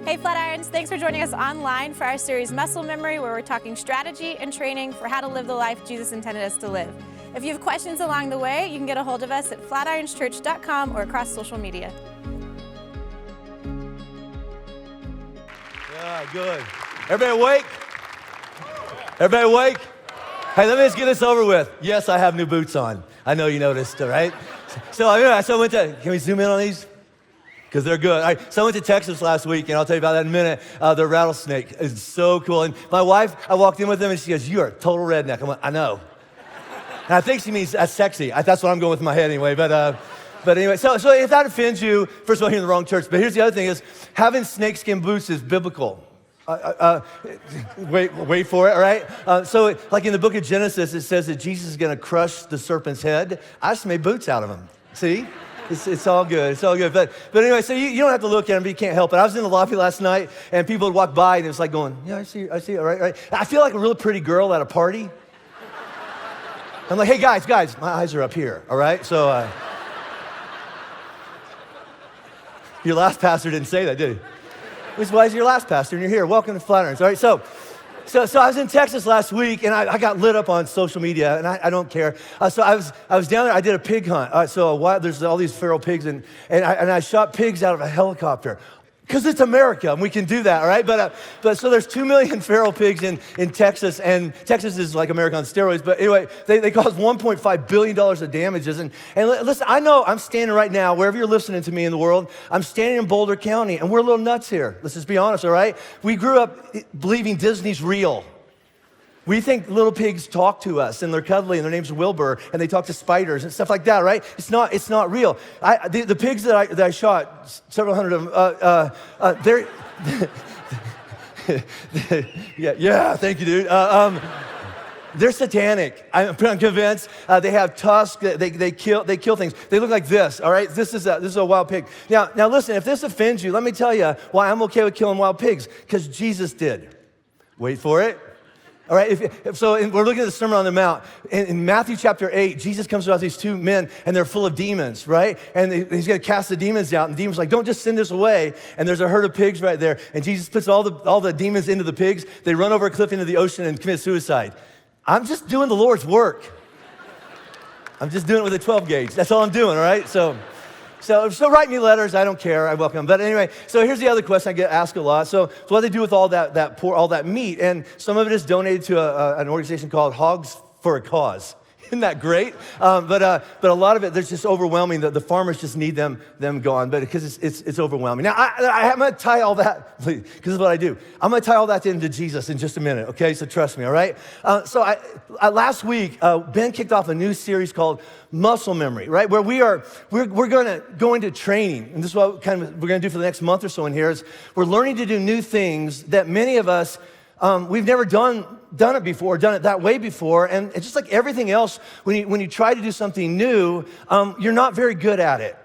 Hey Flatirons, thanks for joining us online for our series Muscle Memory, where we're talking strategy and training for how to live the life Jesus intended us to live. If you have questions along the way, you can get a hold of us at flatirons.church.com or across social media. Yeah, good. Everybody awake? Everybody awake? Hey, let me just get this over with. Yes, I have new boots on. I know you noticed, all right? So I went to, can we zoom in on these? Because they're good. All right, so I went to Texas last week, and I'll tell you about that in a minute. The rattlesnake is so cool. And my wife, I walked in with them, and she goes, "You are a total redneck." I'm like, "I know." And I think she means that's sexy. That's what I'm going with in my head anyway. But anyway, so if that offends you, first of all, you're in the wrong church. But here's the other thing is, having snakeskin boots is biblical. Wait for it, all right? So like in the book of Genesis, it says that Jesus is going to crush the serpent's head. I just made boots out of him. See? It's all good. It's all good. But anyway, so you don't have to look at them, but you can't help it. I was in the lobby last night, and people would walk by, and it was like going, "Yeah, I see, all right. I feel like a really pretty girl at a party. I'm like, "Hey, guys, my eyes are up here, all right?" So your last pastor didn't say that, did he? Why is your last pastor, and you're here? Welcome to Flatirons, all right? So I was in Texas last week, and I got lit up on social media, and I don't care. So I was down there. I did a pig hunt. There's all these feral pigs, and I shot pigs out of a helicopter. Because it's America, and we can do that, all right? But so there's 2 million feral pigs in Texas, and Texas is like America on steroids. But anyway, they caused $1.5 billion of damages. And listen, I know I'm standing right now, wherever you're listening to me in the world, I'm standing in Boulder County, and we're a little nuts here. Let's just be honest, all right? We grew up believing Disney's real. We think little pigs talk to us, and they're cuddly, and their name's Wilbur, and they talk to spiders and stuff like that, right? It's not real. The pigs that I shot, several hundred of them, they're, yeah, thank you, dude. They're satanic. I'm convinced. They have tusks. They kill things. They look like this. All right. This is a wild pig. Now listen. If this offends you, let me tell you why I'm okay with killing wild pigs. Because Jesus did. Wait for it. All right, we're looking at the Sermon on the Mount. In Matthew chapter 8, Jesus comes about these two men, and they're full of demons, right? And he's going to cast the demons out, and the demons are like, "Don't just send this away." And there's a herd of pigs right there, and Jesus puts all the demons into the pigs. They run over a cliff into the ocean and commit suicide. I'm just doing the Lord's work. I'm just doing it with a 12 gauge. That's all I'm doing, all right? So write me letters. I don't care. I welcome them. But anyway, so here's the other question I get asked a lot. So what do they do with all that meat? And some of it is donated to an organization called Hogs for a Cause. Isn't that great? But a lot of it, there's just overwhelming. The farmers just need them gone, but because it's overwhelming. Now I'm going to tie all that, please, because this is what I do. I'm going to tie all that into Jesus in just a minute. Okay, so trust me. All right. Last week, Ben kicked off a new series called Muscle Memory, right? Where we're going to go into training, and this is what we're going to do for the next month or so in here. Is we're learning to do new things that many of us we've never done it before, done it that way before, and it's just like everything else. When you try to do something new, you're not very good at it,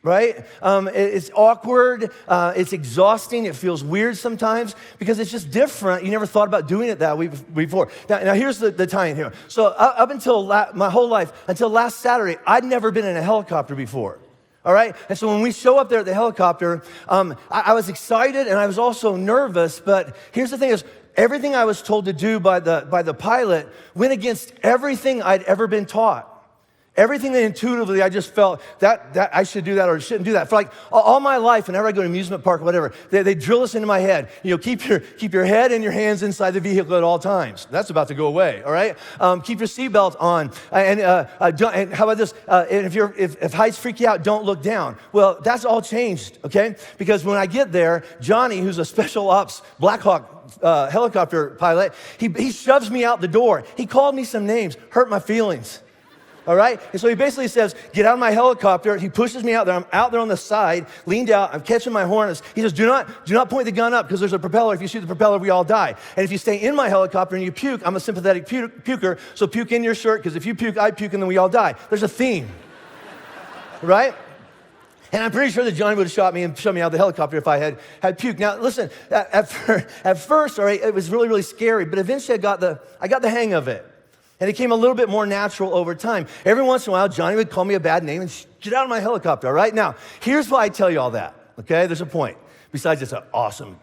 right? It's awkward, it's exhausting, it feels weird sometimes because it's just different. You never thought about doing it that way before. Now here's the tie-in here. So up until my whole life, until last Saturday, I'd never been in a helicopter before. All right, and so when we show up there at the helicopter, I was excited and I was also nervous. But here's the thing: is everything I was told to do by the pilot went against everything I'd ever been taught. Everything that intuitively I just felt that I should do that or shouldn't do that. For like all my life, whenever I go to an amusement park or whatever, they drill this into my head. You know, keep your head and your hands inside the vehicle at all times. That's about to go away. All right. Keep your seatbelt on. And how about this? And if heights freak you out, don't look down. Well, that's all changed. Okay, because when I get there, Johnny, who's a special ops Black Hawk helicopter pilot, he shoves me out the door. He called me some names, hurt my feelings. All right? And so he basically says, "Get out of my helicopter." He pushes me out there. I'm out there on the side, leaned out. I'm catching my horns. He says, do not point the gun up because there's a propeller. If you shoot the propeller, we all die. And if you stay in my helicopter and you puke, I'm a sympathetic puker, so puke in your shirt, because if you puke, I puke, and then we all die. There's a theme. Right? And I'm pretty sure that Johnny would have shot me and shoved me out of the helicopter if I had puked. Now, listen, at first, all right, it was really, really scary, but eventually I got the hang of it. And it came a little bit more natural over time. Every once in a while, Johnny would call me a bad name and get out of my helicopter, all right? Now, here's why I tell you all that, okay? There's a point. besides it's an awesome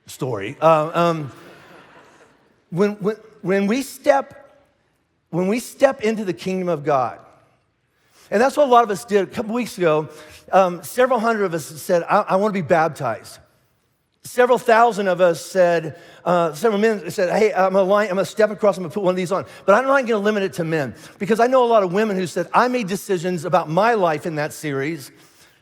story. When we step into the kingdom of God, and that's what a lot of us did a couple weeks ago. Several hundred of us said, I want to be baptized. Several thousand of us said, several men said, hey, I'm gonna step across, I'm gonna put one of these on. But I'm not gonna limit it to men, because I know a lot of women who said, I made decisions about my life in that series.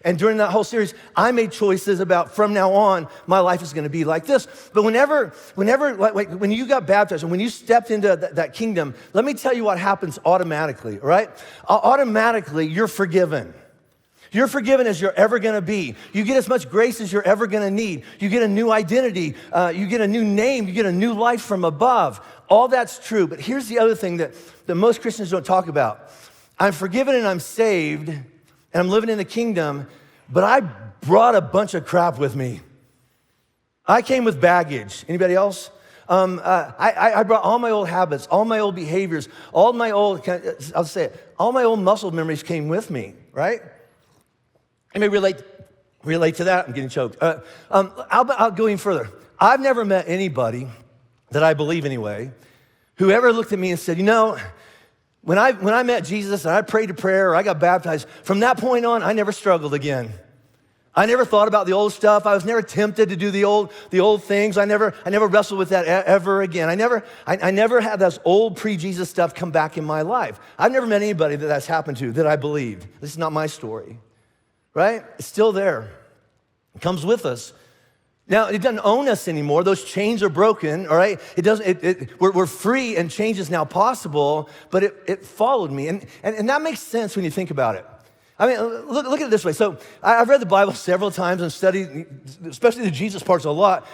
And during that whole series, I made choices about from now on, my life is gonna be like this. But whenever when you got baptized and when you stepped into that kingdom, let me tell you what happens automatically, all right? Automatically, you're forgiven. You're forgiven as you're ever gonna be. You get as much grace as you're ever gonna need. You get a new identity. You get a new name. You get a new life from above. All that's true, but here's the other thing that most Christians don't talk about. I'm forgiven and I'm saved, and I'm living in the kingdom, but I brought a bunch of crap with me. I came with baggage. Anybody else? I brought all my old habits, all my old behaviors, all my old muscle memories came with me, right? Anybody relate to that? I'm getting choked. I'll go even further. I've never met anybody, that I believe anyway, who ever looked at me and said, you know, when I met Jesus and I prayed a prayer or I got baptized, from that point on, I never struggled again. I never thought about the old stuff. I was never tempted to do the old things. I never wrestled with that ever again. I never had this old pre-Jesus stuff come back in my life. I've never met anybody that's happened to that I believed. This is not my story, right? It's still there. It comes with us. Now, it doesn't own us anymore. Those chains are broken, all right? We're free and change is now possible, but it followed me. And that makes sense when you think about it. I mean, look at it this way. So I've read the Bible several times and studied, especially the Jesus parts a lot.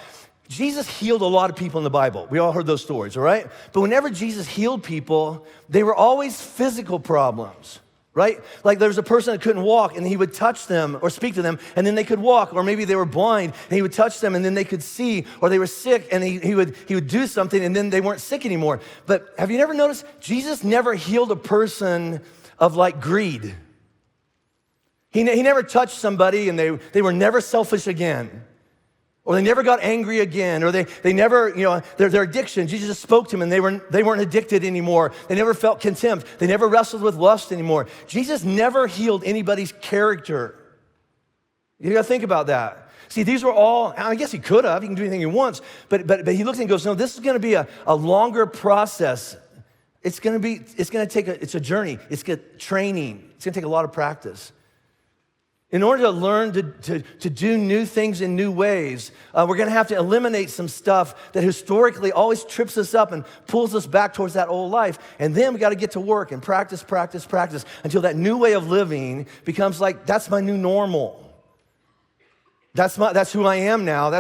Jesus healed a lot of people in the Bible. We all heard those stories, all right? But whenever Jesus healed people, they were always physical problems. Right? Like there was a person that couldn't walk and he would touch them or speak to them and then they could walk, or maybe they were blind and he would touch them and then they could see, or they were sick and he would do something and then they weren't sick anymore. But have you never noticed Jesus never healed a person of like greed? He never touched somebody and they were never selfish again. Or they never got angry again, or they never, their addiction, Jesus just spoke to them and they weren't addicted anymore. They never felt contempt. They never wrestled with lust anymore. Jesus never healed anybody's character. You gotta think about that. See, these were all, I guess he could have, he can do anything he wants, but he looks and goes, no, this is gonna be a longer process. It's a journey, it's training. It's gonna take a lot of practice. In order to learn to do new things in new ways, we're gonna have to eliminate some stuff that historically always trips us up and pulls us back towards that old life. And then we gotta get to work and practice until that new way of living becomes like, that's my new normal. That's who I am now.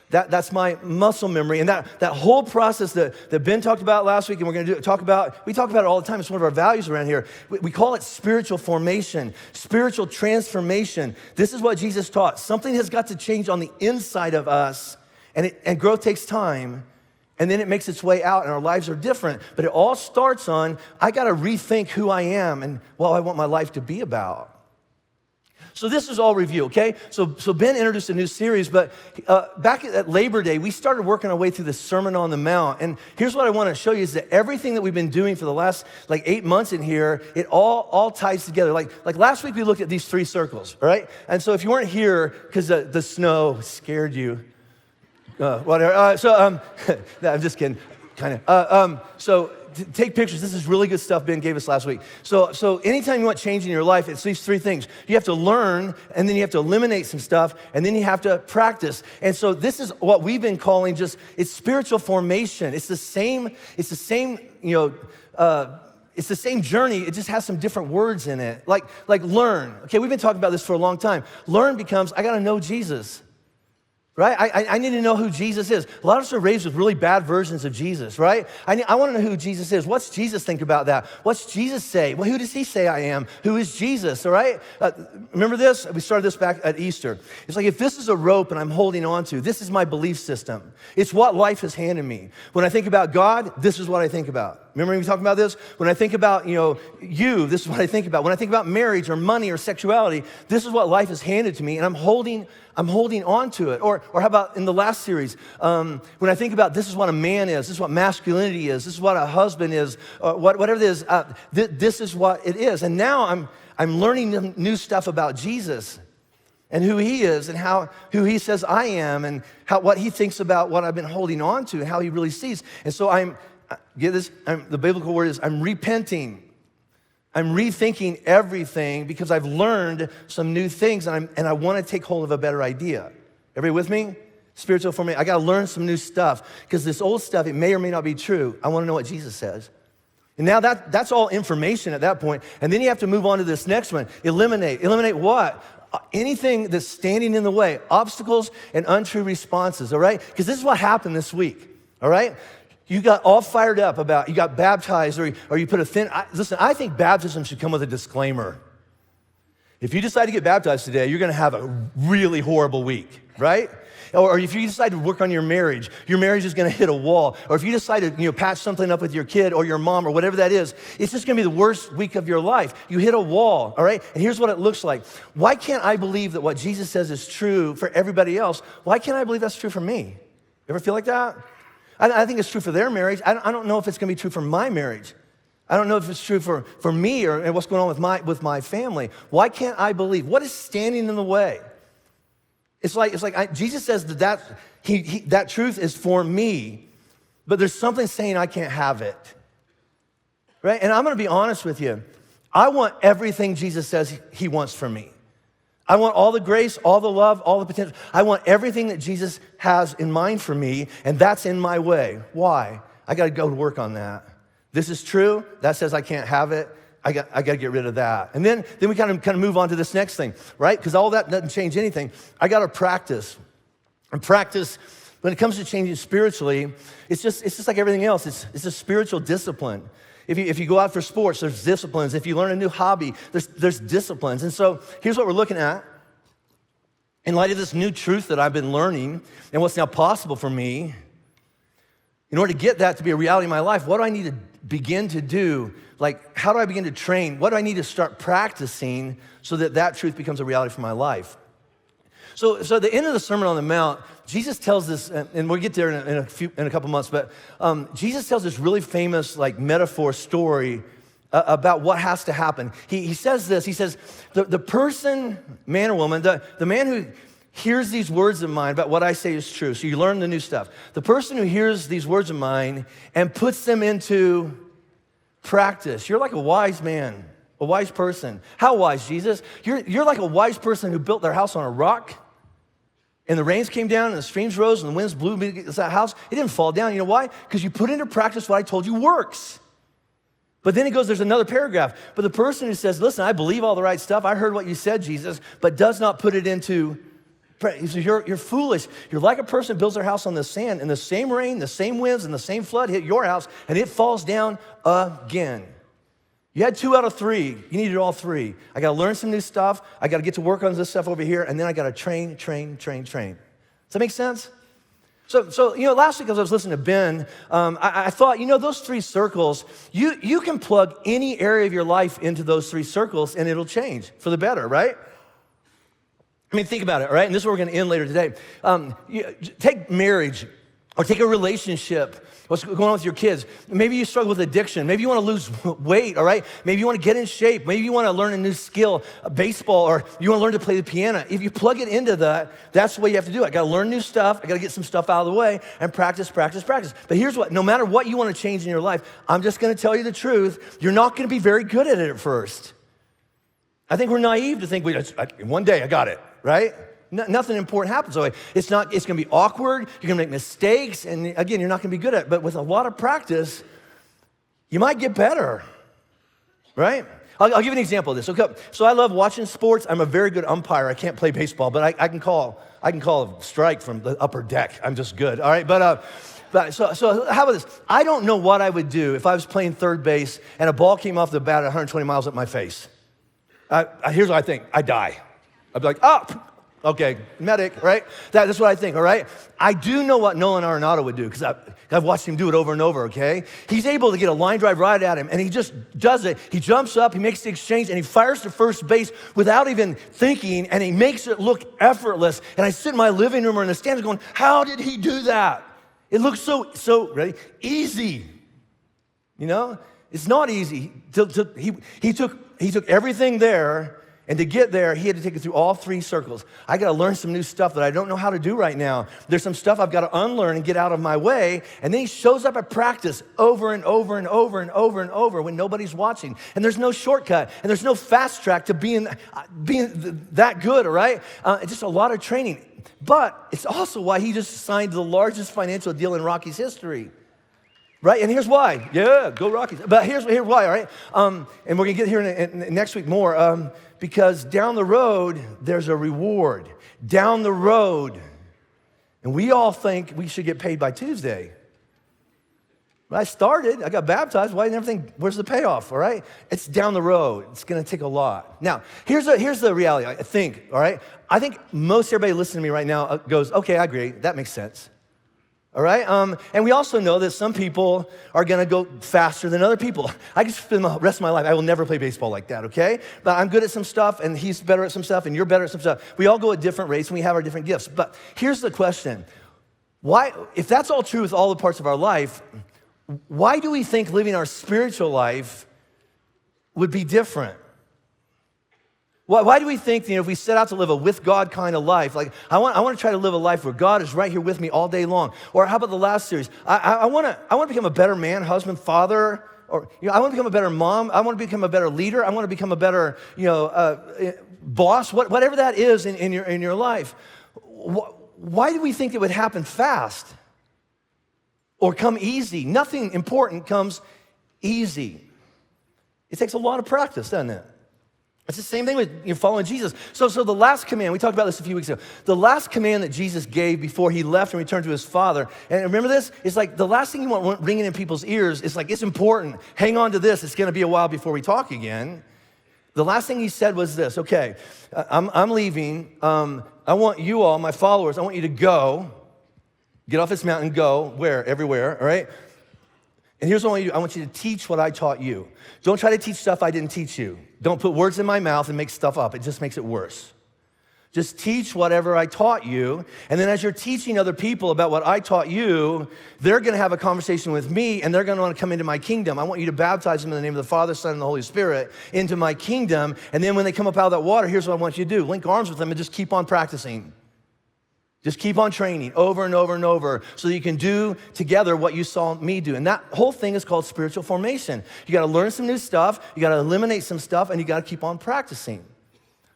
That's my muscle memory. And that whole process that Ben talked about last week, and we're gonna we talk about it all the time. It's one of our values around here. We call it spiritual formation, spiritual transformation. This is what Jesus taught. Something has got to change on the inside of us, and growth takes time, and then it makes its way out, and our lives are different. But it all starts on, I gotta rethink who I am and what I want my life to be about. So this is all review, okay? So Ben introduced a new series, but back at Labor Day, we started working our way through the Sermon on the Mount. And here's what I want to show you is that everything that we've been doing for the last 8 months in here, it all ties together. Like last week, we looked at these 3 circles, all right? And so if you weren't here because the snow scared you, whatever. No, I'm just kidding, kind of. So take pictures. This is really good stuff Ben gave us last week. So anytime you want change in your life, it's these 3 things. You have to learn, and then you have to eliminate some stuff, and then you have to practice. And so this is what we've been calling it's spiritual formation. It's the same journey. It just has some different words in it. Like learn. Okay, we've been talking about this for a long time. Learn becomes, I gotta know Jesus. Right? I need to know who Jesus is. A lot of us are raised with really bad versions of Jesus, right? I want to know who Jesus is. What's Jesus think about that? What's Jesus say? Well, who does he say I am? Who is Jesus, all right? Remember this? We started this back at Easter. It's like, if this is a rope and I'm holding on to, this is my belief system. It's what life has handed me. When I think about God, this is what I think about. Remember we talked about this? When I think about, this is what I think about. When I think about marriage or money or sexuality, this is what life has handed to me, and I'm holding on to it. Or how about in the last series, when I think about this is what a man is, this is what masculinity is, this is what a husband is, whatever it is, this is what it is. And now I'm learning new stuff about Jesus and who he is and who he says I am and what he thinks about what I've been holding on to and how he really sees. And so the biblical word is I'm repenting. I'm rethinking everything because I've learned some new things and I want to take hold of a better idea. Everybody with me? Spiritual formation. I got to learn some new stuff because this old stuff, it may or may not be true. I want to know what Jesus says. And now that's all information at that point. And then you have to move on to this next one. Eliminate. Eliminate what? Anything that's standing in the way. Obstacles and untrue responses, all right? Because this is what happened this week, all right? You got all fired up about, you got baptized or you put listen, I think baptism should come with a disclaimer. If you decide to get baptized today, you're gonna have a really horrible week, right? Or if you decide to work on your marriage is gonna hit a wall. Or if you decide to patch something up with your kid or your mom or whatever that is, it's just gonna be the worst week of your life. You hit a wall, all right? And here's what it looks like. Why can't I believe that what Jesus says is true for everybody else? Why can't I believe that's true for me? Ever feel like that? I think it's true for their marriage. I don't know if it's gonna be true for my marriage. I don't know if it's true for me and what's going on with my family. Why can't I believe? What is standing in the way? It's like Jesus says that truth is for me, but there's something saying I can't have it, right? And I'm gonna be honest with you. I want everything Jesus says he wants for me. I want all the grace, all the love, all the potential. I want everything that Jesus has in mind for me, and that's in my way. Why? I gotta go to work on that. This is true. That says I can't have it. I got to get rid of that. And then we kind of move on to this next thing, right? Because all that doesn't change anything. I got to practice. And practice, when it comes to changing spiritually, it's just like everything else. It's a spiritual discipline. If you go out for sports, there's disciplines. If you learn a new hobby, there's disciplines. And so here's what we're looking at. In light of this new truth that I've been learning and what's now possible for me, in order to get that to be a reality in my life, what do I need to begin to do? Like, how do I begin to train? What do I need to start practicing so that truth becomes a reality for my life? So at the end of the Sermon on the Mount, Jesus tells this, and we'll get there in a couple months, but Jesus tells this really famous metaphor story about what has to happen. He says this, he says, the person, man or woman, the man who hears these words of mine about what I say is true. So you learn the new stuff. The person who hears these words of mine and puts them into practice. You're like a wise man, a wise person. How wise, Jesus? You're like a wise person who built their house on a rock, and the rains came down and the streams rose and the winds blew against that house. It didn't fall down. You know why? Because you put into practice what I told you works. But then there's another paragraph. But the person who says, listen, I believe all the right stuff. I heard what you said, Jesus, but does not put it into practice. You're foolish. You're like a person who builds their house on the sand, and the same rain, the same winds, and the same flood hit your house, and it falls down again. You had 2 out of 3. You needed all 3. I got to learn some new stuff. I got to get to work on this stuff over here, and then I got to train. Does that make sense? So last week as I was listening to Ben, I thought, those 3 circles, you can plug any area of your life into those 3 circles, and it'll change for the better, right? I mean, think about it, all right? And this is where we're going to end later today. Take marriage or take a relationship. What's going on with your kids? Maybe you struggle with addiction. Maybe you want to lose weight, all right? Maybe you want to get in shape. Maybe you want to learn a new skill, baseball, or you want to learn to play the piano. If you plug it into that, that's the way you have to do it. I got to learn new stuff. I got to get some stuff out of the way and practice. But here's what, no matter what you want to change in your life, I'm just going to tell you the truth. You're not going to be very good at it at first. I think we're naive to think, one day I got it, right? Nothing important happens that way. It's going to be awkward. You're going to make mistakes. And again, you're not going to be good at it. But with a lot of practice, you might get better, right? I'll give you an example of this. Okay, so I love watching sports. I'm a very good umpire. I can't play baseball, but I can call a strike from the upper deck. I'm just good, all right? But so how about this? I don't know what I would do if I was playing third base and a ball came off the bat at 120 miles at my face. Here's what I think. I die. I'd be like, up. Okay, medic, right? That's what I think, all right? I do know what Nolan Arenado would do because I've watched him do it over and over, okay? He's able to get a line drive right at him, and he just does it. He jumps up, he makes the exchange, and he fires to first base without even thinking, and he makes it look effortless. And I sit in my living room or in the stands going, how did he do that? It looks so ready, easy. You know? It's not easy. He took everything there, and to get there, he had to take it through all 3 circles. I got to learn some new stuff that I don't know how to do right now. There's some stuff I've got to unlearn and get out of my way. And then he shows up at practice over and over and over and over and over when nobody's watching. And there's no shortcut, and there's no fast track to being that good, all right? It's just a lot of training. But it's also why he just signed the largest financial deal in Rockies history. Right, and here's why. Yeah, go Rockies. But here's why, all right? And we're going to get here in next week more. Because down the road, there's a reward. Down the road. And we all think we should get paid by Tuesday. When I started, I got baptized. Why didn't everything, where's the payoff, all right? It's down the road. It's going to take a lot. Now, here's the reality, I think, all right? I think most everybody listening to me right now goes, okay, I agree. That makes sense. All right? And we also know that some people are going to go faster than other people. I can spend the rest of my life, I will never play baseball like that, okay? But I'm good at some stuff, and he's better at some stuff, and you're better at some stuff. We all go at different rates, and we have our different gifts. But here's the question. Why, if that's all true with all the parts of our life, why do we think living our spiritual life would be different? Why do we think, if we set out to live a with God kind of life, like I want to try to live a life where God is right here with me all day long? Or how about the last series? I want to become a better man, husband, father, or I want to become a better mom. I want to become a better leader. I want to become a better boss. Whatever that is in your life. Why do we think it would happen fast or come easy? Nothing important comes easy. It takes a lot of practice, doesn't it? It's the same thing with following Jesus. So the last command, we talked about this a few weeks ago. The last command that Jesus gave before he left and returned to his Father, and remember this? It's like the last thing you want ringing in people's ears is like, it's important. Hang on to this. It's going to be a while before we talk again. The last thing he said was this, okay, I'm leaving. I want you all, my followers, I want you to go. Get off this mountain, go. Where? Everywhere, all right? And here's what I want you to do. I want you to teach what I taught you. Don't try to teach stuff I didn't teach you. Don't put words in my mouth and make stuff up. It just makes it worse. Just teach whatever I taught you. And then as you're teaching other people about what I taught you, they're going to have a conversation with me, and they're going to want to come into my kingdom. I want you to baptize them in the name of the Father, Son, and the Holy Spirit into my kingdom. And then when they come up out of that water, here's what I want you to do. Link arms with them and just keep on practicing. Just keep on training over and over and over so that you can do together what you saw me do. And that whole thing is called spiritual formation. You got to learn some new stuff, you got to eliminate some stuff, and you got to keep on practicing.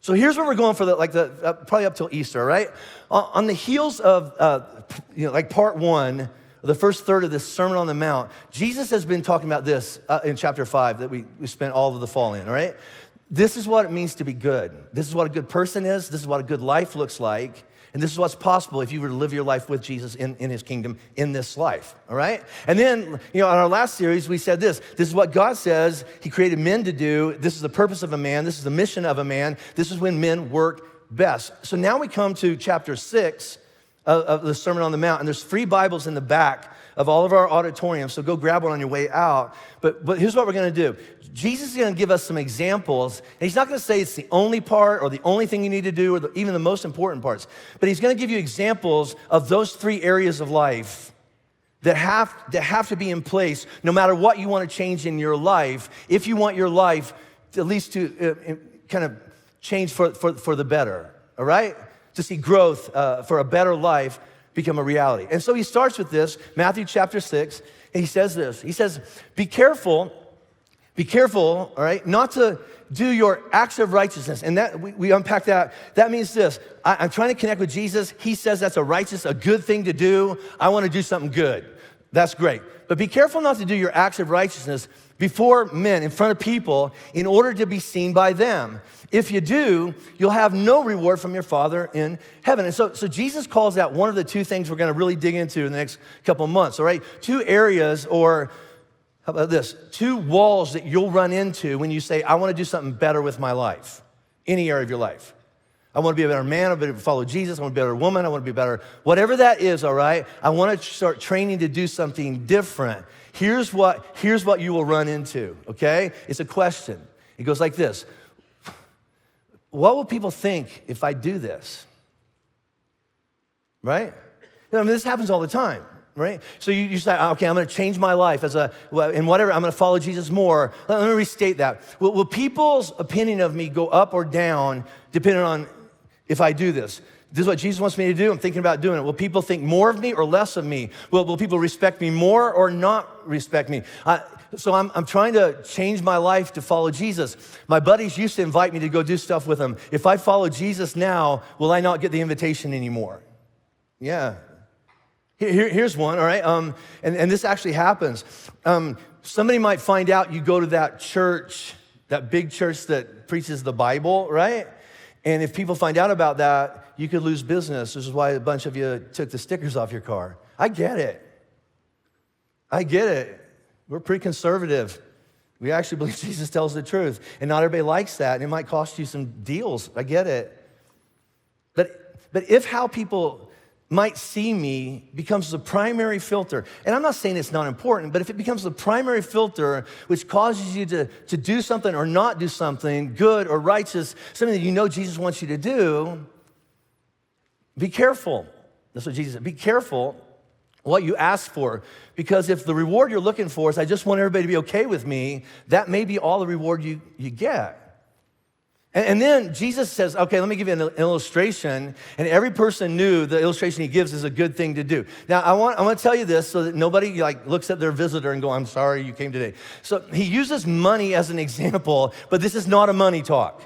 So here's where we're going for probably up till Easter, right? On the heels of part 1, the first third of this Sermon on the Mount, Jesus has been talking about this in chapter 5 that we spent all of the fall in, all right? This is what it means to be good. This is what a good person is. This is what a good life looks like. And this is what's possible if you were to live your life with Jesus in his kingdom in this life, all right? And then, on our last series, we said this. This is what God says he created men to do. This is the purpose of a man. This is the mission of a man. This is when men work best. So now we come to chapter 6 of the Sermon on the Mount, and there's free Bibles in the back of all of our auditoriums, so go grab one on your way out. But here's what we're going to do. Jesus is going to give us some examples, and he's not going to say it's the only part or the only thing you need to do or even the most important parts, but he's going to give you examples of those 3 areas of life that have to be in place no matter what you want to change in your life, if you want your life at least to kind of change for the better, all right? To see growth for a better life become a reality. And so he starts with this, Matthew chapter 6, and he says this. He says, be careful, all right, not to do your acts of righteousness. And that we unpack that. That means this. I'm trying to connect with Jesus. He says that's a good thing to do. I want to do something good. That's great. But be careful not to do your acts of righteousness before men, in front of people, in order to be seen by them. If you do, you'll have no reward from your Father in heaven. And so Jesus calls out one of the 2 things we're going to really dig into in the next couple of months, all right? 2 areas, or how about this? 2 walls that you'll run into when you say, I want to do something better with my life, any area of your life. I want to be a better man. I want to follow Jesus. I want to be a better woman. I want to be a better, whatever that is, all right? I want to start training to do something different. Here's what you will run into, okay? It's a question. It goes like this. What will people think if I do this? Right? I mean, this happens all the time, right? So you say, okay, I'm going to change my life and whatever, I'm going to follow Jesus more. Let me restate that. Will people's opinion of me go up or down depending on if I do this? This is what Jesus wants me to do. I'm thinking about doing it. Will people think more of me or less of me? Will people respect me more or not respect me? So I'm trying to change my life to follow Jesus. My buddies used to invite me to go do stuff with them. If I follow Jesus now, will I not get the invitation anymore? Yeah. Here's one, all right? And this actually happens. Somebody might find out you go to that church, that big church that preaches the Bible, right? And if people find out about that, you could lose business. This is why a bunch of you took the stickers off your car. I get it. We're pretty conservative. We actually believe Jesus tells the truth. And not everybody likes that, and it might cost you some deals. I get it. But if how people might see me becomes the primary filter, and I'm not saying it's not important, but if it becomes the primary filter which causes you to do something or not do something good or righteous, something that you know Jesus wants you to do, be careful. That's what Jesus said. Be careful what you ask for, because if the reward you're looking for is I just want everybody to be okay with me, that may be all the reward you get. And then Jesus says, okay, let me give you an illustration. And every person knew the illustration he gives is a good thing to do. Now, I want to tell you this so that nobody looks at their visitor and go, I'm sorry you came today. So he uses money as an example, but this is not a money talk.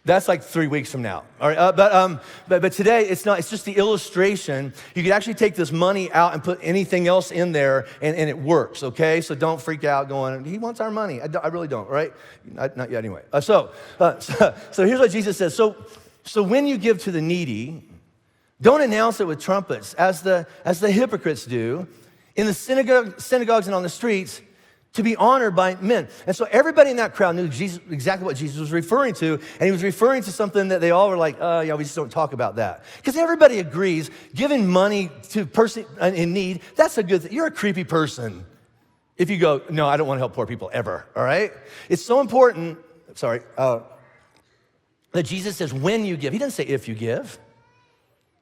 That's like 3 weeks from now. All right, but today it's not. It's just the illustration. You could actually take this money out and put anything else in there, and it works. Okay, so don't freak out. Going, he wants our money. I really don't. Right? Not yet. Anyway. So here's what Jesus says. So when you give to the needy, don't announce it with trumpets, as the hypocrites do in the synagogues and on the streets, to be honored by men. And so everybody in that crowd knew exactly what Jesus was referring to, and he was referring to something that they all were like, yeah, we just don't talk about that. Because everybody agrees, giving money to a person in need, that's a good thing. You're a creepy person if you go, no, I don't want to help poor people ever, all right? It's so important, that Jesus says when you give. He doesn't say if you give.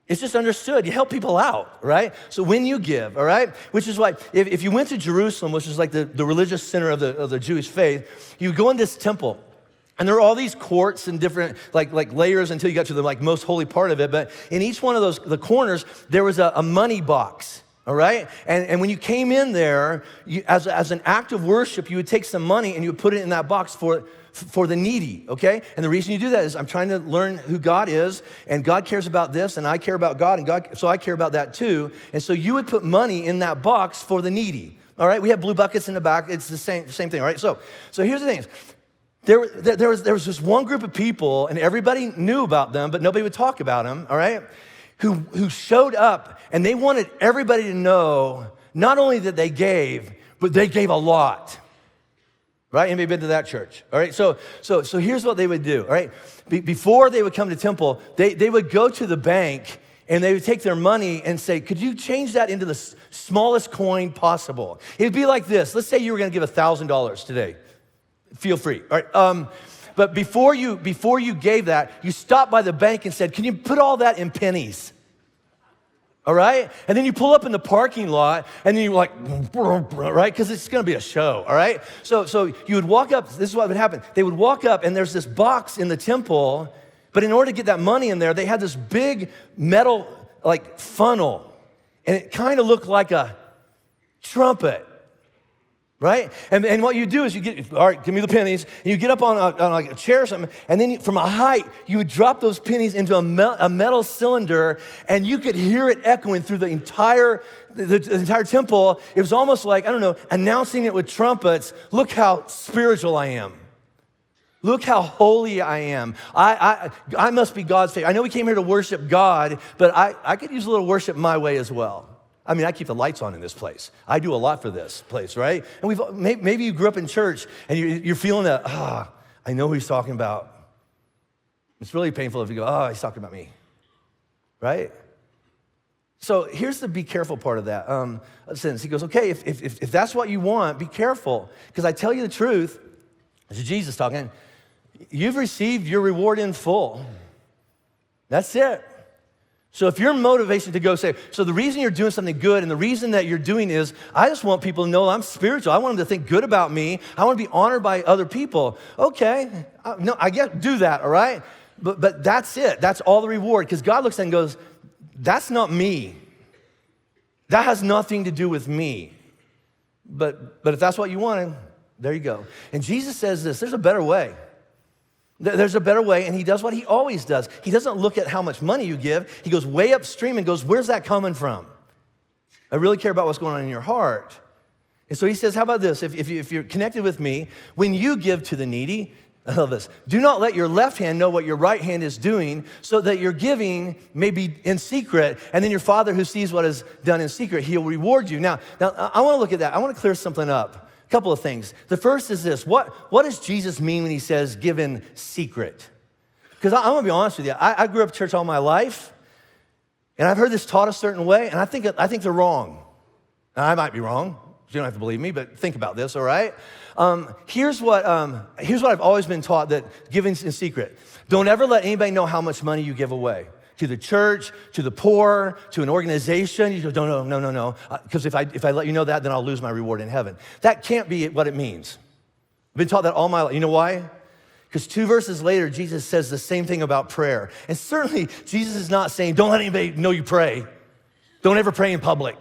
It's just understood. You help people out, right? So when you give, all right? Which is why if you went to Jerusalem, which is like the religious center of the Jewish faith, you go in this temple, and there are all these courts and different like layers until you got to the most holy part of it. But in each one of the corners, there was a money box, all right? And when you came in there, as an act of worship, you would take some money and you would put it in that box for the needy, okay? And the reason you do that is I'm trying to learn who God is, and God cares about this, and I care about God, so I care about that too. And so you would put money in that box for the needy, all right? We have blue buckets in the back. It's the same thing, all right? So here's the thing. There was this one group of people, and everybody knew about them, but nobody would talk about them, all right? Who showed up, and they wanted everybody to know not only that they gave, but they gave a lot. Right? Anybody been to that church? All right, so here's what they would do, all right? Before they would come to temple, they would go to the bank and they would take their money and say, could you change that into the smallest coin possible? It'd be like this. Let's say you were gonna give $1,000 today. Feel free, all right? But before you gave that, you stopped by the bank and said, can you put all that in pennies? All right? And then you pull up in the parking lot, and then you're like, right? Because it's going to be a show, all right? So you would walk up. This is what would happen. They would walk up, and there's this box in the temple, but in order to get that money in there, they had this big metal, funnel, and it kind of looked like a trumpet, right? And what you do is you get, all right, give me the pennies, and you get up on a chair or something, and then from a height, you would drop those pennies into a metal cylinder, and you could hear it echoing through the entire temple. It was almost like, I don't know, announcing it with trumpets. Look how spiritual I am. Look how holy I am. I must be God's favorite. I know we came here to worship God, but I could use a little worship my way as well. I mean, I keep the lights on in this place. I do a lot for this place, right? And maybe you grew up in church and you're feeling that, I know who he's talking about. It's really painful if you go, oh, he's talking about me, right? So here's the be careful part of that sentence. He goes, okay, if that's what you want, be careful. Because I tell you the truth, this is Jesus talking, you've received your reward in full. That's it. So if your motivation to go say, so the reason you're doing something good and the reason that you're doing is, I just want people to know I'm spiritual. I want them to think good about me. I want to be honored by other people. Okay, no, I get do that, all right? But that's it. That's all the reward. Because God looks at it and goes, that's not me. That has nothing to do with me. But if that's what you wanted, there you go. And Jesus says this, there's a better way. There's a better way, and he does what he always does. He doesn't look at how much money you give. He goes way upstream and goes, where's that coming from? I really care about what's going on in your heart. And so he says, how about this? If you're connected with me, when you give to the needy, I love this, do not let your left hand know what your right hand is doing, so that your giving may be in secret, and then your Father who sees what is done in secret, he'll reward you. Now I want to look at that. I want to clear something up. Couple of things. The first is this. What does Jesus mean when he says give in secret? Because I'm going to be honest with you. I grew up in church all my life, and I've heard this taught a certain way, and I think they're wrong. Now, I might be wrong. You don't have to believe me, but think about this, all right? Here's what I've always been taught, that giving's in secret. Don't ever let anybody know how much money you give away. To the church, to the poor, to an organization. You go, no. Because if I let you know that, then I'll lose my reward in heaven. That can't be what it means. I've been taught that all my life. You know why? Because 2 verses later, Jesus says the same thing about prayer. And certainly, Jesus is not saying, don't let anybody know you pray. Don't ever pray in public.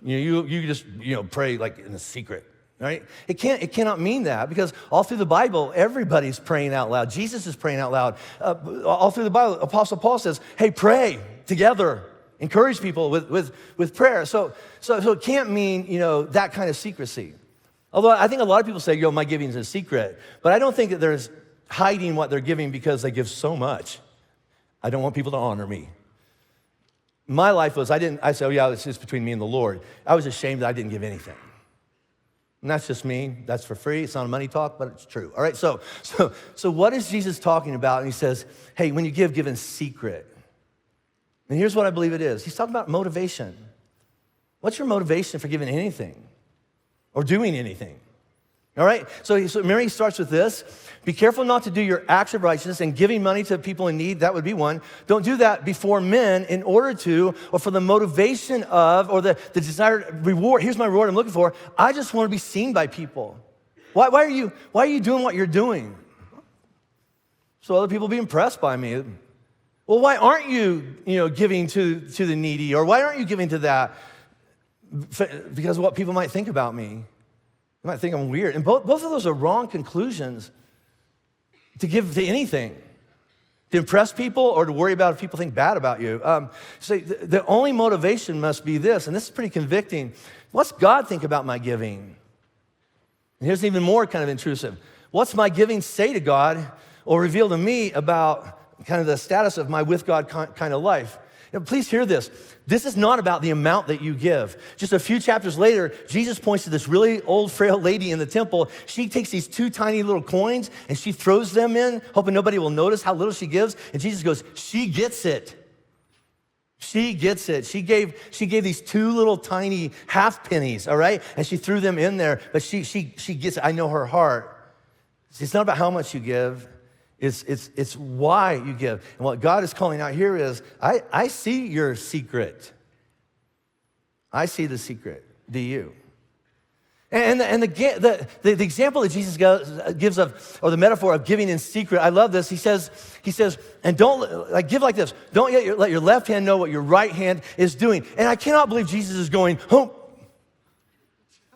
You just pray like in a secret. Right? It cannot mean that, because all through the Bible, everybody's praying out loud. Jesus is praying out loud. All through the Bible, Apostle Paul says, hey, pray together. Encourage people with prayer. So it can't mean, that kind of secrecy. Although I think a lot of people say, my giving is a secret. But I don't think that there's hiding what they're giving because they give so much. I don't want people to honor me. My life was, I said, oh yeah, it's just between me and the Lord. I was ashamed that I didn't give anything. And that's just me. That's for free. It's not a money talk, but it's true. All right, so what is Jesus talking about? And he says, hey, when you give in secret. And here's what I believe it is. He's talking about motivation. What's your motivation for giving anything or doing anything? All right, so remember he starts with this. Be careful not to do your acts of righteousness, and giving money to people in need, that would be one. Don't do that before men in order to, or for the motivation of, or the desired reward. Here's my reward I'm looking for. I just want to be seen by people. Why are you doing what you're doing? So other people be impressed by me. Well, why aren't you, giving to the needy, or why aren't you giving to that? Because of what people might think about me. They might think I'm weird. And both of those are wrong conclusions to give to anything. To impress people or to worry about if people think bad about you. So the only motivation must be this, and this is pretty convicting. What's God think about my giving? And here's even more kind of intrusive. What's my giving say to God or reveal to me about kind of the status of my with God kind of life? Please hear this. This is not about the amount that you give. Just a few chapters later, Jesus points to this really old, frail lady in the temple. She takes these 2 tiny little coins and she throws them in, hoping nobody will notice how little she gives. And Jesus goes, she gets it. She gets it. She gave these 2 little tiny half pennies, all right? And she threw them in there, but she gets it. I know her heart. It's not about how much you give. It's why you give. And what God is calling out here is, I see your secret. I see the secret. Do you? And the example that Jesus gives of, or the metaphor of giving in secret, I love this. He says, and don't give like this. Don't let your left hand know what your right hand is doing. And I cannot believe Jesus is going,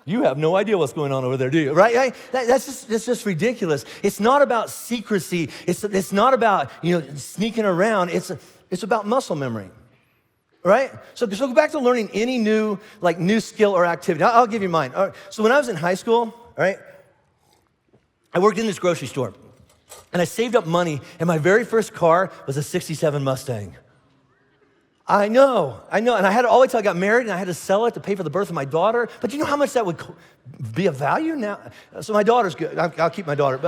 you have no idea what's going on over there, do you? Right? That's just ridiculous. It's not about secrecy. It's not about sneaking around. It's about muscle memory, right? So go back to learning any new skill or activity. I'll give you mine. All right. So when I was in high school, all right, I worked in this grocery store, and I saved up money, and my very first car was a '67 Mustang. I know, and I had it all the way till I got married, and I had to sell it to pay for the birth of my daughter. But do you know how much that would be of value now? So my daughter's good. I'll keep my daughter.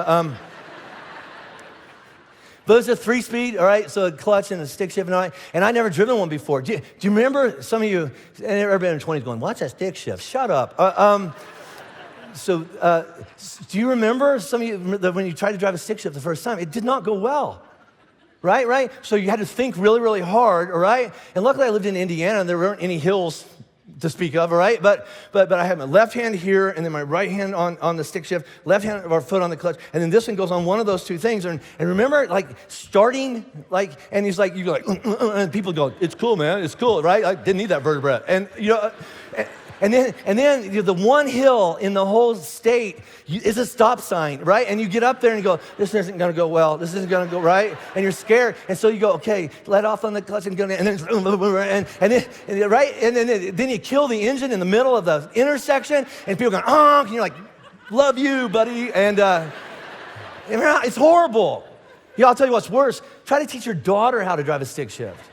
But it's a 3-speed, all right? So a clutch and a stick shift and all that. And I'd never driven one before. Do you remember, some of you, and everybody in their 20s going, what's that stick shift? Shut up. Do you remember, some of you, that when you tried to drive a stick shift the first time, it did not go well, right? So you had to think really, really hard, all right? And luckily I lived in Indiana and there weren't any hills to speak of, all right? But I had my left hand here and then my right hand on the stick shift, left hand of our foot on the clutch, and then this one goes on one of those two things. And remember, like, starting, like, and he's like, you go like, and people go, it's cool, man, it's cool, right? I didn't need that vertebra. And, you know, and then you know, the one hill in the whole state is a stop sign, right? And you get up there and you go, this isn't gonna go well, this isn't gonna go right, and you're scared, and so you go, okay, let off on the clutch and go, and then right, and then you kill the engine in the middle of the intersection, and people go, honk, and you're like, love you, buddy, and it's horrible. Yeah, I'll tell you what's worse. Try to teach your daughter how to drive a stick shift.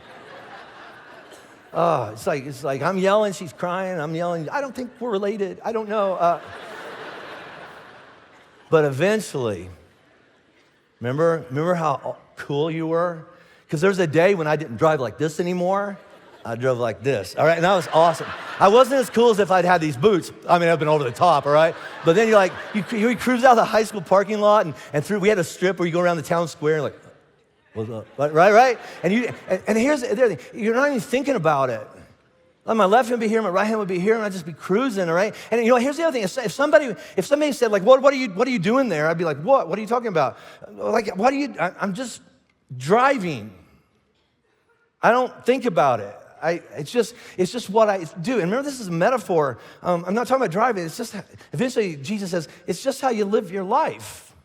Oh, it's like I'm yelling, she's crying, I'm yelling. I don't think we're related. I don't know. But eventually, remember how cool you were? Because there's a day when I didn't drive like this anymore. I drove like this, all right? And that was awesome. I wasn't as cool as if I'd had these boots. I mean, I've been over the top, all right? But then you cruise out of the high school parking lot and through, we had a strip where you go around the town square and like, what's up? Right? And here's the other thing. You're not even thinking about it. Like my left hand would be here, my right hand would be here, and I'd just be cruising, all right? And you know, here's the other thing. If somebody said, like, what are you doing there? I'd be like, what? What are you talking about? Like, I'm just driving. I don't think about it. It's just what I do. And remember, this is a metaphor. I'm not talking about driving. It's just, eventually Jesus says, it's just how you live your life,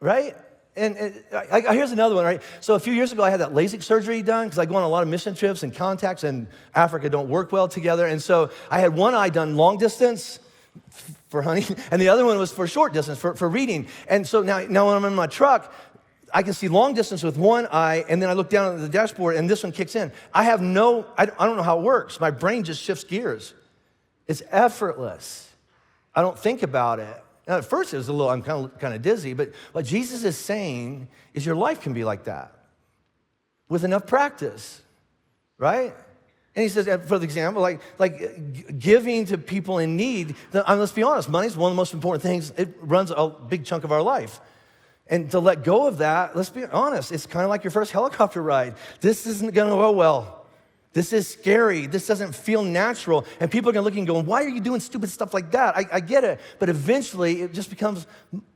right? And here's another one, right? So a few years ago, I had that LASIK surgery done because I go on a lot of mission trips, and contacts in Africa don't work well together. And so I had one eye done long distance for hunting, and the other one was for short distance, for reading. And so now when I'm in my truck, I can see long distance with one eye, and then I look down at the dashboard, and this one kicks in. I don't know how it works. My brain just shifts gears. It's effortless. I don't think about it. Now, at first, it was I'm kind of dizzy, but what Jesus is saying is your life can be like that with enough practice, right? And he says, for example, like giving to people in need. Let's be honest, money is one of the most important things. It runs a big chunk of our life. And to let go of that, let's be honest, it's kind of like your first helicopter ride. This isn't going to go well. This is scary. This doesn't feel natural. And people are going to look and go, why are you doing stupid stuff like that? I get it. But eventually, it just becomes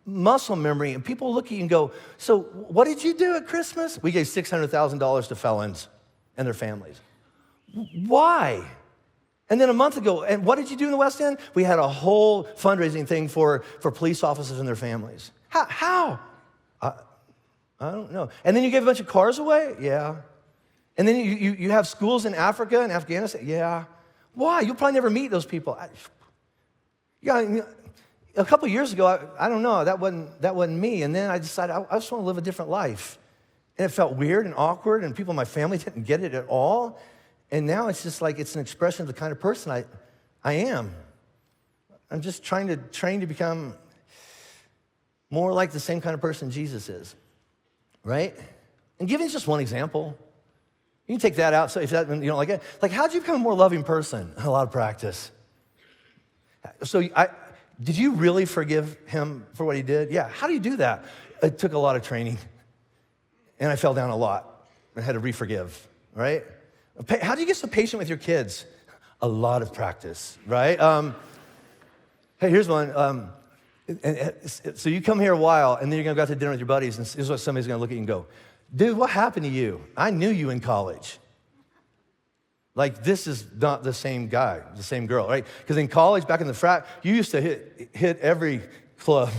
muscle memory. And people look at you and go, so what did you do at Christmas? We gave $600,000 to felons and their families. Why? And then a month ago, and what did you do in the West End? We had a whole fundraising thing for police officers and their families. How? I don't know. And then you gave a bunch of cars away? Yeah. And then you have schools in Africa and Afghanistan? Yeah. Why? You'll probably never meet those people. A couple of years ago, I don't know, that wasn't me. And then I decided I just want to live a different life. And it felt weird and awkward, and people in my family didn't get it at all. And now it's just like it's an expression of the kind of person I am. I'm just trying to become more like the same kind of person Jesus is, right? And giving is just one example. You can take that out, so if that, you don't like it. Like, how'd you become a more loving person? A lot of practice. So did you really forgive him for what he did? Yeah. How do you do that? It took a lot of training, and I fell down a lot. I had to re-forgive, right? How do you get so patient with your kids? A lot of practice, right? Hey, here's one. So you come here a while, and then you're going to go out to dinner with your buddies, and this is what somebody's going to look at you and go, dude, what happened to you? I knew you in college. Like, this is not the same guy, the same girl, right? Because in college, back in the frat, you used to hit every club.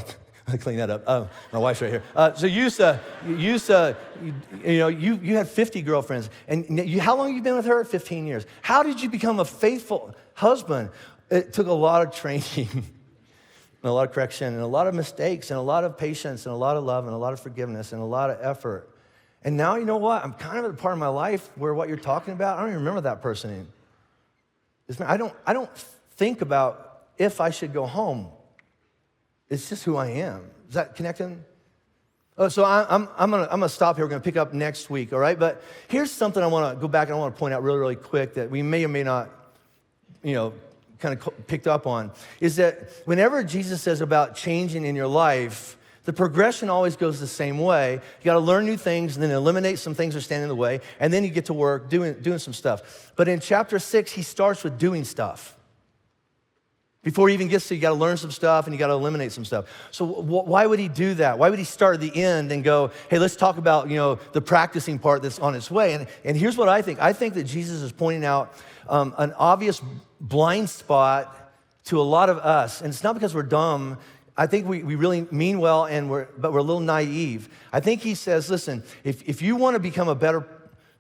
I clean that up. My wife's right here. So you had 50 girlfriends, and how long have you been with her? 15 years. How did you become a faithful husband? It took a lot of training, and a lot of correction, and a lot of mistakes, and a lot of patience, and a lot of love, and a lot of forgiveness, and a lot of effort. And now, you know what? I'm kind of at a part of my life where what you're talking about, I don't even remember that person. I don't think about if I should go home. It's just who I am. Is that connecting? Oh, so I'm gonna stop here. We're gonna pick up next week, all right? But here's something I want to go back and I want to point out really, really quick that we may or may not, kind of picked up on, is that whenever Jesus says about changing in your life, the progression always goes the same way. You got to learn new things and then eliminate some things that stand in the way, and then you get to work doing some stuff. But in chapter 6, he starts with doing stuff. Before he even gets to, you got to learn some stuff and you got to eliminate some stuff. So why would he do that? Why would he start at the end and go, hey, let's talk about, the practicing part that's on its way? And here's what I think. I think that Jesus is pointing out an obvious blind spot to a lot of us. And it's not because we're dumb. I think we really mean well, but we're a little naive. I think he says, listen, if you want to become a better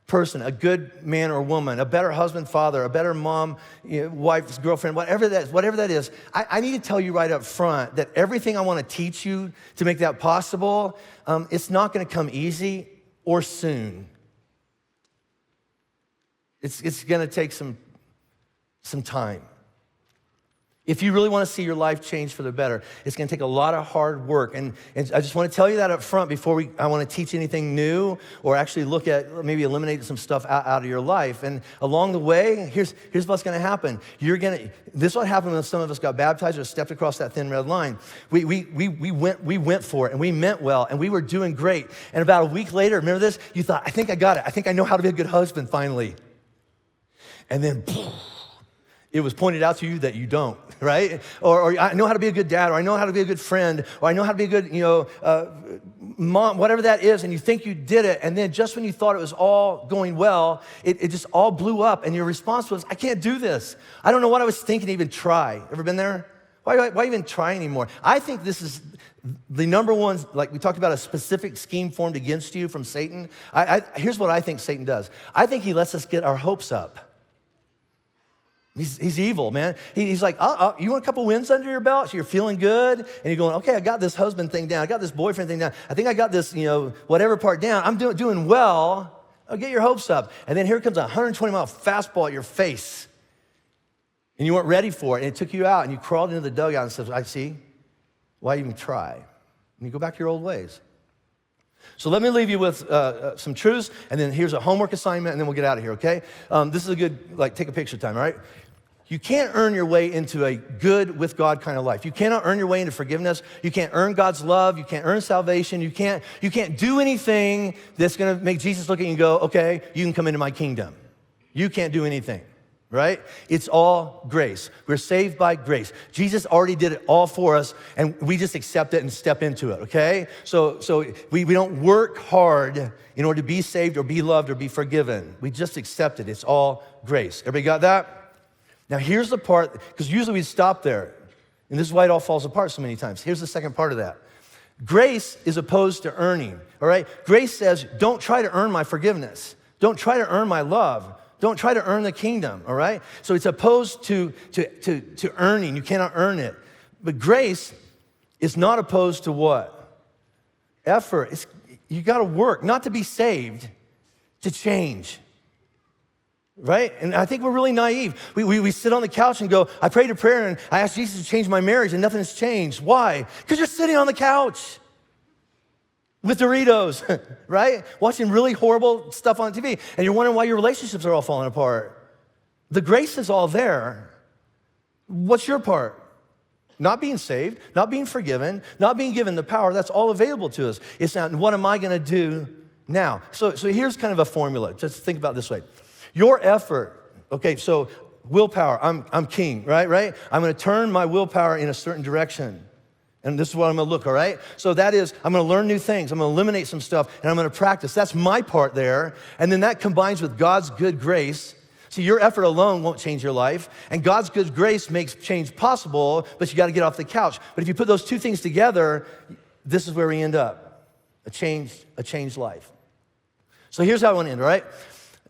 person, a good man or woman, a better husband, father, a better mom, wife, girlfriend, whatever that is, I need to tell you right up front that everything I want to teach you to make that possible, it's not going to come easy or soon. It's going to take some time. If you really want to see your life change for the better, it's going to take a lot of hard work. And I just want to tell you that up front before I want to teach anything new or actually look at maybe eliminating some stuff out of your life. And along the way, here's what's going to happen. This is what happened when some of us got baptized or stepped across that thin red line. We went for it and we meant well and we were doing great. And about a week later, remember this? You thought, I think I got it. I think I know how to be a good husband finally. And then it was pointed out to you that you don't, right? Or I know how to be a good dad, or I know how to be a good friend, or I know how to be a good, mom, whatever that is, and you think you did it, and then just when you thought it was all going well, it just all blew up, and your response was, I can't do this. I don't know what I was thinking to even try. Ever been there? Why even try anymore? I think this is the number one, like we talked about, a specific scheme formed against you from Satan. Here's what I think Satan does. I think he lets us get our hopes up. He's evil, man. He's like, you want a couple wins under your belt? So you're feeling good, and you're going, okay, I got this husband thing down. I got this boyfriend thing down. I think I got this, whatever part down. I'm doing well. I'll get your hopes up. And then here comes a 120-mile fastball at your face, and you weren't ready for it, and it took you out, and you crawled into the dugout and said, I see. Why even try? And you go back to your old ways. So let me leave you with some truths, and then here's a homework assignment, and then we'll get out of here, okay? This is a good, take a picture time, all right? You can't earn your way into a good with God kind of life. You cannot earn your way into forgiveness. You can't earn God's love. You can't earn salvation. You can't do anything that's gonna make Jesus look at you and go, okay, you can come into my kingdom. You can't do anything, right? It's all grace. We're saved by grace. Jesus already did it all for us, and we just accept it and step into it, okay? So we don't work hard in order to be saved or be loved or be forgiven. We just accept it. It's all grace. Everybody got that? Now here's the part, because usually we stop there, and this is why it all falls apart so many times. Here's the second part of that. Grace is opposed to earning, all right? Grace says, don't try to earn my forgiveness. Don't try to earn my love. Don't try to earn the kingdom, all right? So it's opposed to earning. You cannot earn it. But grace is not opposed to what? Effort. You got to work, not to be saved, to change. Right? And I think we're really naive. We sit on the couch and go, I prayed a prayer and I asked Jesus to change my marriage and nothing's changed. Why? Because you're sitting on the couch with Doritos, right? Watching really horrible stuff on TV. And you're wondering why your relationships are all falling apart. The grace is all there. What's your part? Not being saved, not being forgiven, not being given the power. That's all available to us. It's not, what am I going to do now? So here's kind of a formula. Just think about it this way. Your effort, okay, so willpower, I'm king, right? I'm gonna turn my willpower in a certain direction. And this is what I'm gonna look, all right? So that is, I'm gonna learn new things, I'm gonna eliminate some stuff, and I'm gonna practice. That's my part there. And then that combines with God's good grace. See, your effort alone won't change your life, and God's good grace makes change possible, but you gotta get off the couch. But if you put those two things together, this is where we end up, a changed life. So here's how I wanna end, all right?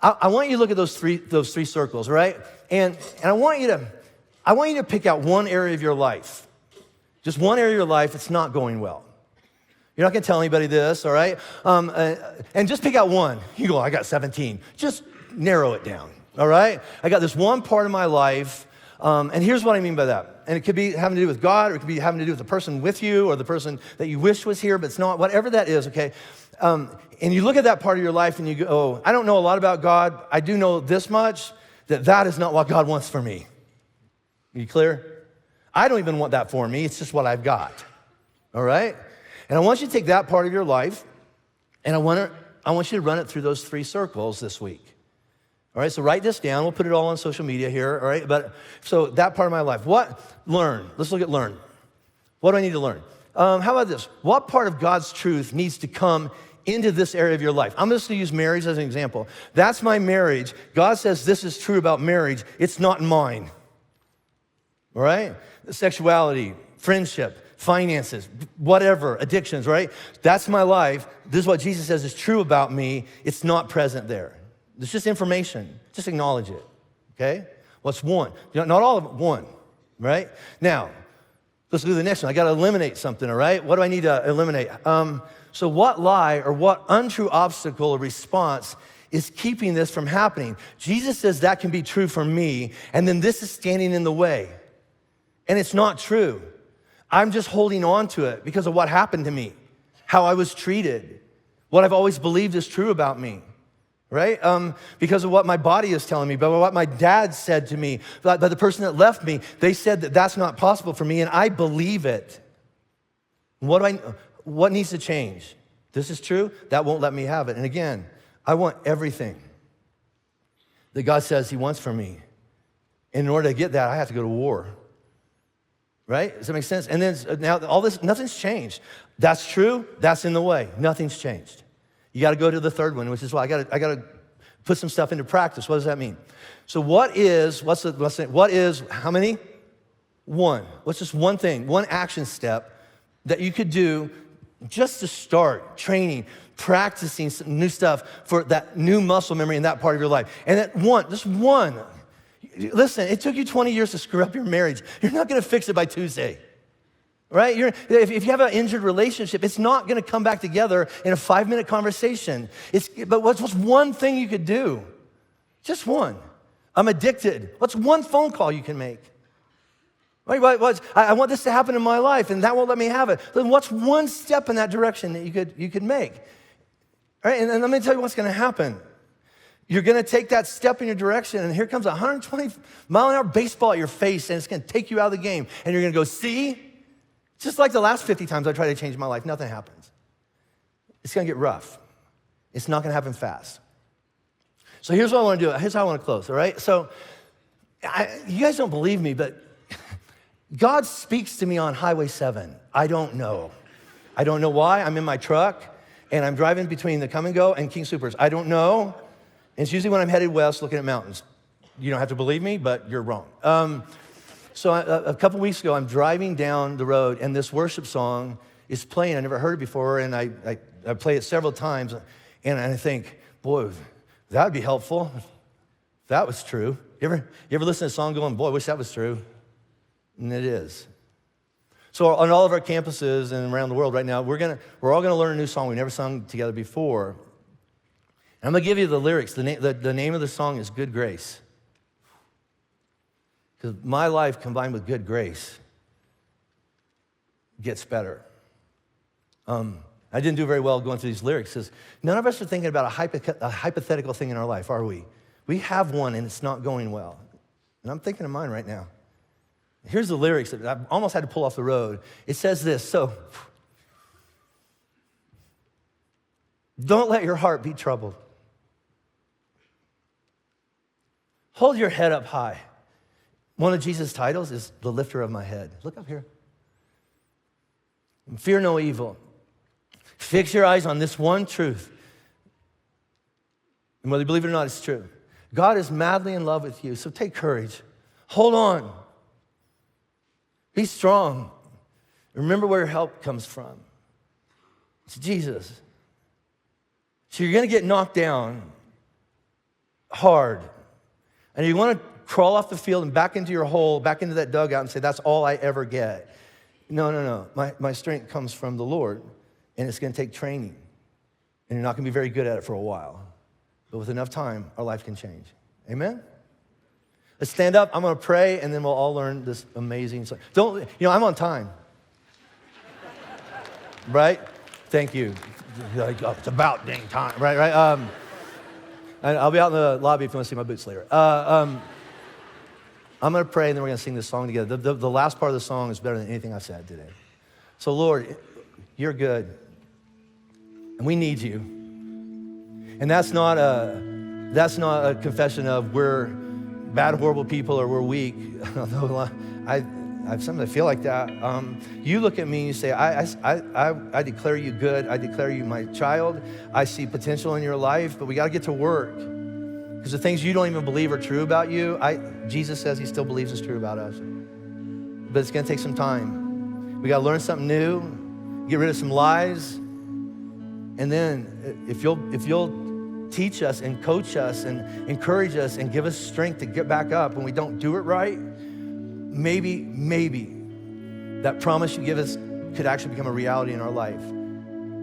I want you to look at those three circles, right? And I want you to pick out one area of your life. Just one area of your life that's not going well. You're not gonna tell anybody this, all right? And just pick out one. You go, I got 17. Just narrow it down, all right? I got this one part of my life And here's what I mean by that. And it could be having to do with God, or it could be having to do with the person with you, or the person that you wish was here, but it's not, whatever that is, okay? And you look at that part of your life and you go, oh, I don't know a lot about God. I do know this much, that is not what God wants for me. Are you clear? I don't even want that for me. It's just what I've got, all right? And I want you to take that part of your life, and I want you to run it through those 3 circles this week. All right, so write this down. We'll put it all on social media here, all right? But so that part of my life, learn. Let's look at learn. What do I need to learn? How about this? What part of God's truth needs to come into this area of your life? I'm just gonna use marriage as an example. That's my marriage. God says this is true about marriage. It's not mine, all right? Sexuality, friendship, finances, whatever, addictions, right? That's my life. This is what Jesus says is true about me. It's not present there. It's just information. Just acknowledge it, okay? What's one? Not all of it, one, right? Now, let's do the next one. I got to eliminate something, all right? What do I need to eliminate? So what lie or what untrue obstacle or response is keeping this from happening? Jesus says that can be true for me, and then this is standing in the way. And it's not true. I'm just holding on to it because of what happened to me, how I was treated, what I've always believed is true about me, right? Because of what my body is telling me, but what my dad said to me, by the person that left me, they said that that's not possible for me, and I believe it. What needs to change? This is true, that won't let me have it. And again, I want everything that God says he wants for me. And in order to get that, I have to go to war. Right? Does that make sense? And then now all this, nothing's changed. That's true, that's in the way. Nothing's changed. You gotta go to the third one, which is why I gotta put some stuff into practice. What does that mean? So what is, how many? One. What's just one thing, one action step that you could do just to start training, practicing some new stuff for that new muscle memory in that part of your life. And that one, just one. Listen, it took you 20 years to screw up your marriage. You're not gonna fix it by Tuesday, right? If you have an injured relationship, it's not gonna come back together in a 5-minute conversation. But what's one thing you could do? Just one. I'm addicted. What's one phone call you can make? Right? I want this to happen in my life, and that won't let me have it. Then what's one step in that direction that you could make? All right, and let me tell you what's gonna happen. You're gonna take that step in your direction, and here comes a 120-mile-an-hour baseball at your face, and it's gonna take you out of the game. And you're gonna go, see? Just like the last 50 times I tried to change my life, nothing happens. It's gonna get rough. It's not gonna happen fast. So here's what I wanna do. Here's how I wanna close, all right? So you guys don't believe me, but God speaks to me on Highway 7. I don't know. I don't know why. I'm in my truck, and I'm driving between the Come and Go and King Soopers. I don't know. And it's usually when I'm headed west looking at mountains. You don't have to believe me, but you're wrong. So a couple weeks ago, I'm driving down the road, and this worship song is playing. I never heard it before, and I play it several times, and I think, boy, that would be helpful if that was true. You ever listen to a song going, boy, I wish that was true? And it is. So on all of our campuses and around the world right now, we're all gonna learn a new song we never sung together before. And I'm gonna give you the lyrics. The name of the song is Good Grace. Because my life combined with good grace gets better. I didn't do very well going through these lyrics because none of us are thinking about a hypothetical thing in our life, are we? We have one and it's not going well. And I'm thinking of mine right now. Here's the lyrics that I almost had to pull off the road. It says this, so don't let your heart be troubled. Hold your head up high. One of Jesus' titles is the lifter of my head. Look up here. Fear no evil. Fix your eyes on this one truth. And whether you believe it or not, it's true. God is madly in love with you, so take courage. Hold on. Be strong. Remember where your help comes from. It's Jesus. So you're going to get knocked down hard. And you want to crawl off the field and back into your hole, back into that dugout and say, that's all I ever get. No. My strength comes from the Lord, and it's going to take training. And you're not going to be very good at it for a while. But with enough time, our life can change. Amen? Let's stand up. I'm going to pray, and then we'll all learn this amazing song. I'm on time. Right? Thank you. You're like, oh, it's about dang time. Right? And I'll be out in the lobby if you want to see my boots later. I'm going to pray, and then we're going to sing this song together. The last part of the song is better than anything I've said today. So, Lord, you're good, and we need you. And that's not a confession of we're bad, horrible people or we're weak. Sometimes I feel like that. You look at me and you say, I declare you good. I declare you my child. I see potential in your life, but we got to get to work. Because the things you don't even believe are true about you, Jesus says he still believes is true about us. But it's going to take some time. We got to learn something new, get rid of some lies. And then if you'll teach us and coach us and encourage us and give us strength to get back up when we don't do it right, maybe that promise you give us could actually become a reality in our life,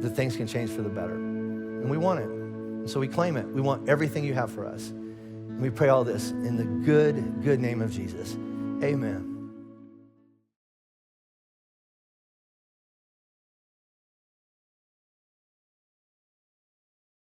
that things can change for the better. And we want it. And so we claim it. We want everything you have for us. And we pray all this in the good name of Jesus. Amen.